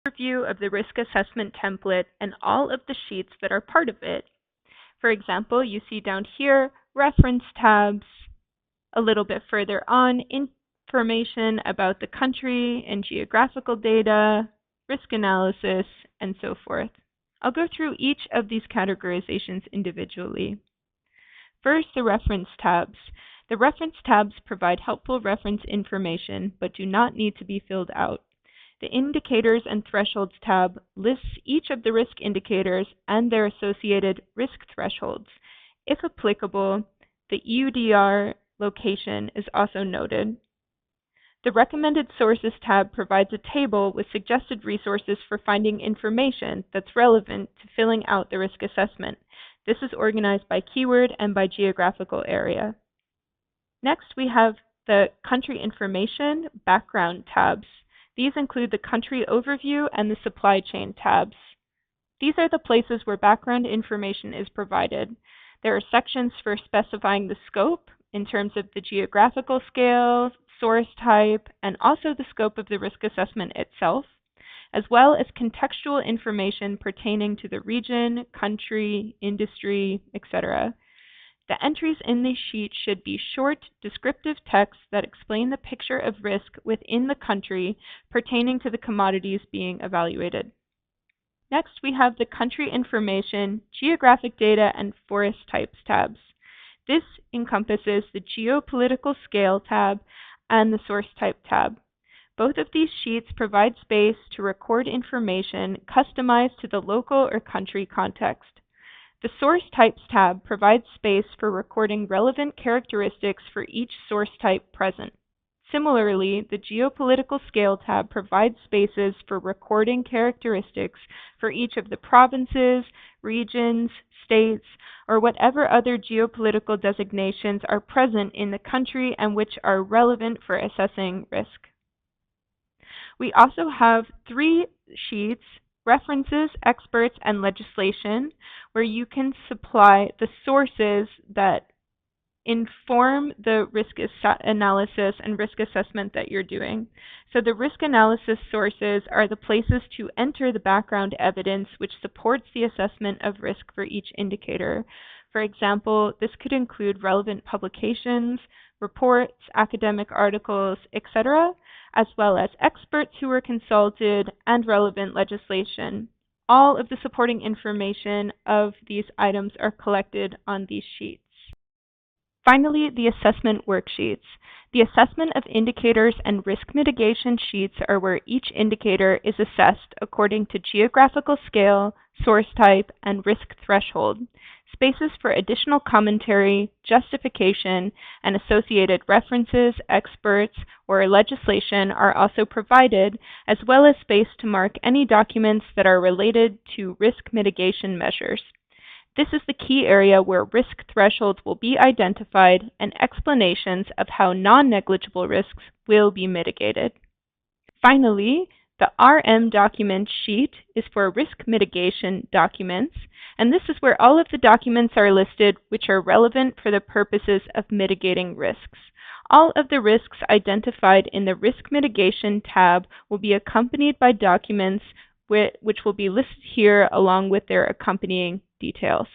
overview of the risk assessment template and all of the sheets that are part of it. For example, you see down here reference tabs, a little bit further on information about the country and geographical data, risk analysis, and so forth. I'll go through each of these categorizations individually. First, the reference tabs. The reference tabs provide helpful reference information but do not need to be filled out. The Indicators and Thresholds tab lists each of the risk indicators and their associated risk thresholds. If applicable, the EUDR location is also noted. The Recommended Sources tab provides a table with suggested resources for finding information that's relevant to filling out the risk assessment. This is organized by keyword and by geographical area. Next, we have the Country Information background tabs. These include the Country Overview and the Supply Chain tabs. These are the places where background information is provided. There are sections for specifying the scope in terms of the geographical scale, source type, and also the scope of the risk assessment itself, as well as contextual information pertaining to the region, country, industry, etc. The entries in this sheet should be short, descriptive texts that explain the picture of risk within the country pertaining to the commodities being evaluated. Next, we have the Country Information, Geographic Data, and Forest Types tabs. This encompasses the Geopolitical Scale tab and the Source Type tab. Both of these sheets provide space to record information customized to the local or country context. The Source Types tab provides space for recording relevant characteristics for each source type present. Similarly, the Geopolitical Scale tab provides spaces for recording characteristics for each of the provinces, regions, states, or whatever other geopolitical designations are present in the country and which are relevant for assessing risk. We also have 3 sheets, References, Experts, and Legislation, where you can supply the sources that inform the risk analysis and risk assessment that you're doing. So the risk analysis sources are the places to enter the background evidence which supports the assessment of risk for each indicator. For example, this could include relevant publications, reports, academic articles, etc., as well as experts who were consulted and relevant legislation. All of the supporting information of these items are collected on these sheets. Finally, the assessment worksheets. The assessment of indicators and risk mitigation sheets are where each indicator is assessed according to geographical scale, source type, and risk threshold. Spaces for additional commentary, justification, and associated references, experts, or legislation are also provided, as well as space to mark any documents that are related to risk mitigation measures. This is the key area where risk thresholds will be identified and explanations of how non-negligible risks will be mitigated. Finally, the RM document sheet is for risk mitigation documents, and this is where all of the documents are listed which are relevant for the purposes of mitigating risks. All of the risks identified in the Risk Mitigation tab will be accompanied by documents which will be listed here along with their accompanying details.